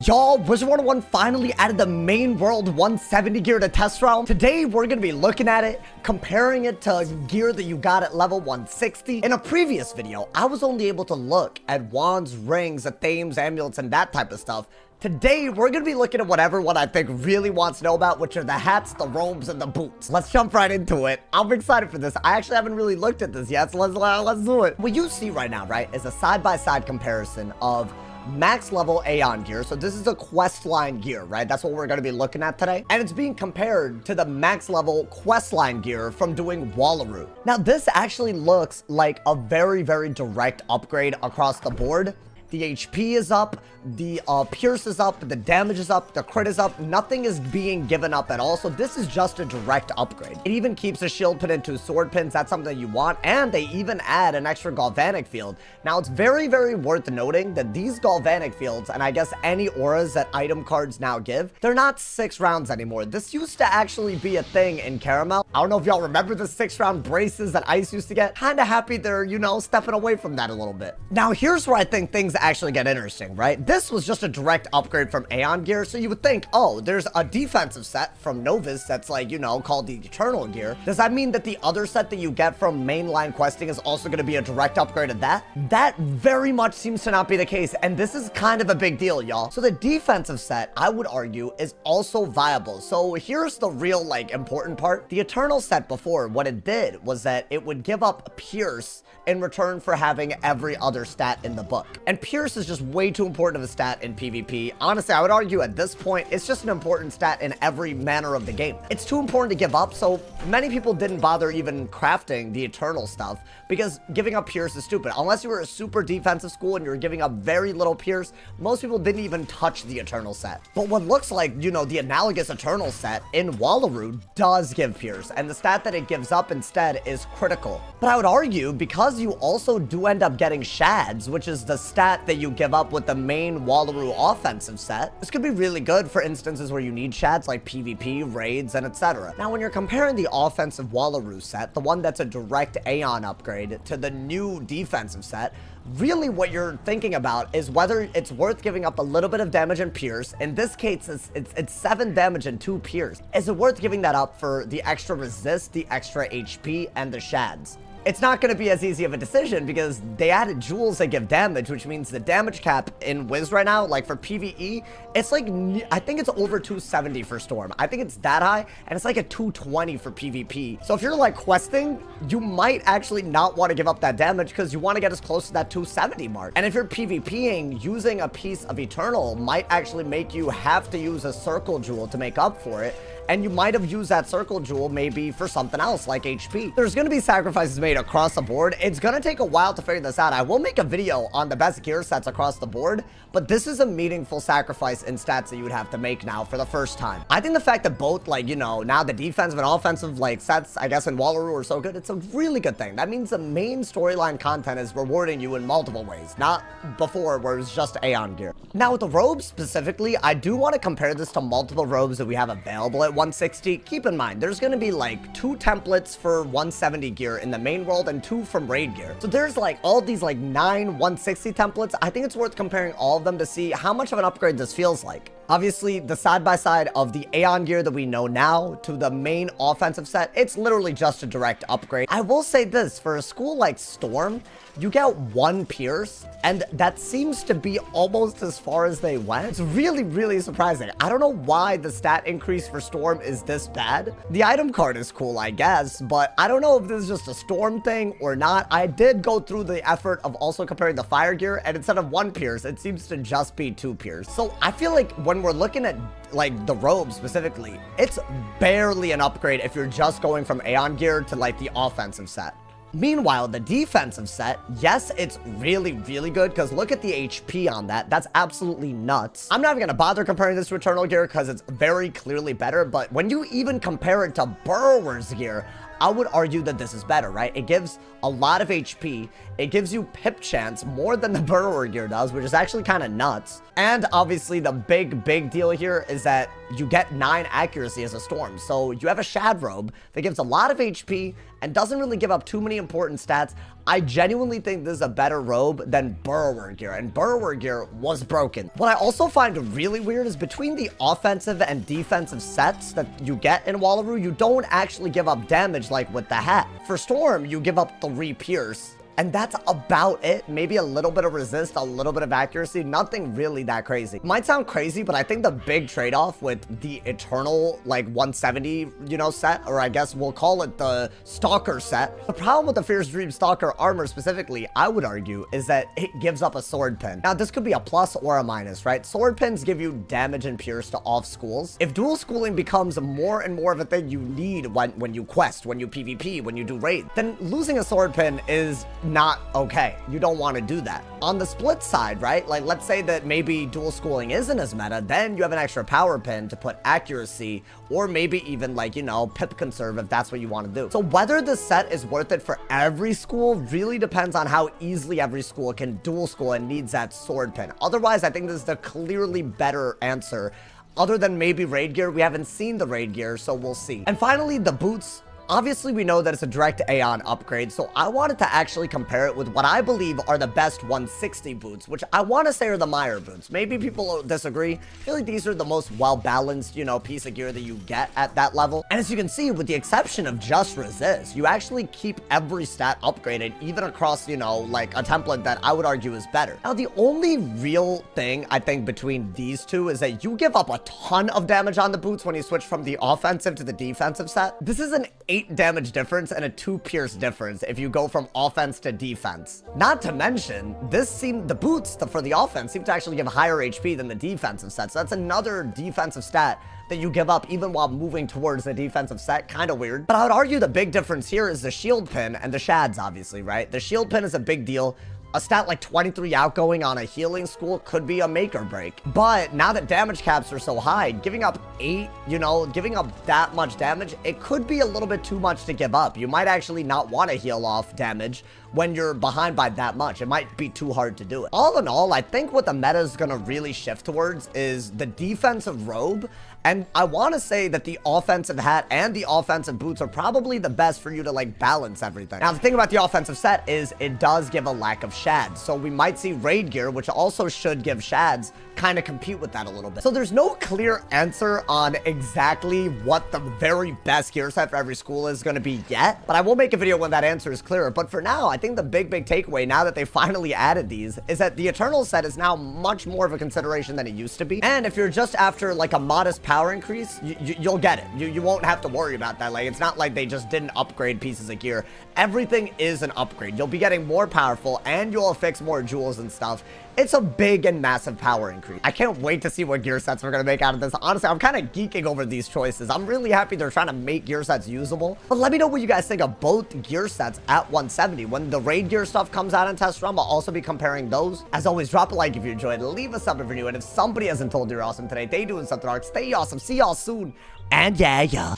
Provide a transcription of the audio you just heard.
Y'all, Wizard101 finally added the main world 170 gear to test round. Today, we're going to be looking at it, comparing it to gear that you got at level 160. In a previous video, I was only able to look at wands, rings, themes, amulets, and that type of stuff. Today, we're going to be looking at what everyone I think really wants to know about, which are the hats, the robes, and the boots. Let's jump right into it. I'm excited for this. I actually haven't really looked at this yet, so let's do it. What you see right now, right, is a side-by-side comparison of max level Aeon gear. So this is a quest line gear, right? That's what we're going to be looking at today. And it's being compared to the max level quest line gear from doing Wallaru. Now, this actually looks like a very, very direct upgrade across the board. The HP is up, the pierce is up, the damage is up, the crit is up. Nothing is being given up at all. So this is just a direct upgrade. It even keeps a shield pin into sword pins. That's something you want. And they even add an extra galvanic field. Now, it's very, very worth noting that these galvanic fields, and I guess any auras that item cards now give, they're not 6 rounds anymore. This used to actually be a thing in Caramel. I don't know if y'all remember the 6-round braces that Ice used to get. Kind of happy they're, you know, stepping away from that a little bit. Now, here's where I think things actually get interesting, right? This was just a direct upgrade from Aeon gear, so you would think, oh, there's a defensive set from Novus that's like, you know, called the Eternal gear. Does that mean that the other set that you get from mainline questing is also going to be a direct upgrade of that? That very much seems to not be the case, and this is kind of a big deal, y'all. So the defensive set, I would argue, is also viable. So here's the real, like, important part. The Eternal set before, what it did was that it would give up Pierce in return for having every other stat in the book. And Pierce is just way too important of a stat in PvP. Honestly, I would argue at this point, it's just an important stat in every manner of the game. It's too important to give up, so many people didn't bother even crafting the Eternal stuff because giving up Pierce is stupid. Unless you were a super defensive school and you were giving up very little Pierce, most people didn't even touch the Eternal set. But what looks like, you know, the analogous Eternal set in Wallaru does give Pierce, and the stat that it gives up instead is critical. But I would argue, because you also do end up getting Shads, which is the stat that you give up with the main Wallaru offensive set, this could be really good for instances where you need Shads like PvP, raids, and etc. Now, when you're comparing the offensive Wallaru set, the one that's a direct Aeon upgrade, to the new defensive set, really what you're thinking about is whether it's worth giving up a little bit of damage and pierce. In this case, it's 7 damage and 2 pierce. Is it worth giving that up for the extra resist, the extra HP, and the Shads? It's not going to be as easy of a decision because they added jewels that give damage, which means the damage cap in Wiz right now, like for PvE, it's like, I think it's over 270 for Storm. I think it's that high, and it's like a 220 for PvP. So if you're like questing, you might actually not want to give up that damage because you want to get as close to that 270 mark. And if you're PvPing, using a piece of Eternal might actually make you have to use a circle jewel to make up for it. And you might have used that circle jewel maybe for something else like HP. There's going to be sacrifices made across the board. It's going to take a while to figure this out. I will make a video on the best gear sets across the board, but this is a meaningful sacrifice in stats that you would have to make now for the first time. I think the fact that both, like, you know, now the defensive and offensive, like, sets, I guess, in Wallaru are so good, it's a really good thing. That means the main storyline content is rewarding you in multiple ways, not before where it was just Aeon gear. Now, with the robes specifically, I do want to compare this to multiple robes that we have available at 160. Keep in mind, there's going to be like 2 templates for 170 gear in the main world and 2 from raid gear. So there's like all these like 9 160 templates. I think it's worth comparing all of them to see how much of an upgrade this feels like. Obviously, the side-by-side of the Aeon gear that we know now to the main offensive set, it's literally just a direct upgrade. I will say this, for a school like Storm, you get 1 pierce, and that seems to be almost as far as they went. It's really, really surprising. I don't know why the stat increase for Storm is this bad. The item card is cool, I guess, but I don't know if this is just a Storm thing or not. I did go through the effort of also comparing the fire gear, and instead of 1 pierce, it seems to just be 2 pierce. So I feel like when we're looking at like the robe specifically, it's barely an upgrade if you're just going from Aeon gear to like the offensive set. Meanwhile, the defensive set, yes, it's really, really good because look at the HP on that. That's absolutely nuts. I'm not even going to bother comparing this to Eternal gear because it's very clearly better, but when you even compare it to Burrower's gear, I would argue that this is better, right? It gives a lot of HP. It gives you pip chance more than the Burrower gear does, which is actually kind of nuts. And obviously the big deal here is that you get 9 accuracy as a Storm. So you have a Shad robe that gives a lot of HP and doesn't really give up too many important stats. I genuinely think this is a better robe than Burrower gear, and Burrower gear was broken. What I also find really weird is between the offensive and defensive sets that you get in Wallaru, you don't actually give up damage like with the hat. For Storm, you give up 3 Pierce. And that's about it. Maybe a little bit of resist, a little bit of accuracy. Nothing really that crazy. Might sound crazy, but I think the big trade-off with the Eternal, like, 170, you know, set, or I guess we'll call it the Stalker set. The problem with the Fierce Dream Stalker armor specifically, I would argue, is that it gives up a sword pin. Now, this could be a plus or a minus, right? Sword pins give you damage and pierce to off schools. If dual schooling becomes more and more of a thing you need when you quest, when you PvP, when you do raid, then losing a sword pin is not okay. You don't want to do that. On the split side, right? Like, let's say that maybe dual schooling isn't as meta, then you have an extra power pin to put accuracy, or maybe even, like, you know, pip conserve if that's what you want to do. So whether this set is worth it for every school really depends on how easily every school can dual school and needs that sword pin. Otherwise, I think this is the clearly better answer. Other than maybe raid gear, we haven't seen the raid gear, so we'll see. And finally, the boots. Obviously, we know that it's a direct Aeon upgrade, so I wanted to actually compare it with what I believe are the best 160 boots, which I want to say are the Meyer boots. Maybe people disagree. I feel like these are the most well-balanced, you know, piece of gear that you get at that level. And as you can see, with the exception of just resist, you actually keep every stat upgraded, even across, you know, like a template that I would argue is better. Now, the only real thing I think between these two is that you give up a ton of damage on the boots when you switch from the offensive to the defensive set. This is an 8 damage difference and a 2 pierce difference if you go from offense to defense. Not to mention, the boots for the offense seem to actually give higher HP than the defensive set, so that's another defensive stat that you give up even while moving towards the defensive set. Kind of weird. But I would argue the big difference here is the shield pin and the shads, obviously, right? The shield pin is a big deal. A stat like 23 outgoing on a healing school could be a make or break. But now that damage caps are so high, giving up 8, you know, giving up that much damage, it could be a little bit too much to give up. You might actually not want to heal off damage when you're behind by that much. It might be too hard to do it. All in all, I think what the meta is going to really shift towards is the defensive robe. And I want to say that the offensive hat and the offensive boots are probably the best for you to, like, balance everything. Now, the thing about the offensive set is it does give a lack of shads. So we might see raid gear, which also should give shads, kind of compete with that a little bit. So there's no clear answer on exactly what the very best gear set for every school is going to be yet. But I will make a video when that answer is clearer. But for now, I think the big takeaway, now that they finally added these, is that the Eternal set is now much more of a consideration than it used to be. And if you're just after, like, a modest power increase, you'll get it. You won't have to worry about that. Like, it's not like they just didn't upgrade pieces of gear. Everything is an upgrade. You'll be getting more powerful, and you'll affix more jewels and stuff. It's a big and massive power increase. I can't wait to see what gear sets we're going to make out of this. Honestly, I'm kind of geeking over these choices. I'm really happy they're trying to make gear sets usable. But let me know what you guys think of both gear sets at 170. When the raid gear stuff comes out in Test Realm, I'll also be comparing those. As always, drop a like if you enjoyed. Leave a sub if you're new. And if somebody hasn't told you you're awesome today, they doing something wrong. Stay awesome. See y'all soon. And yeah.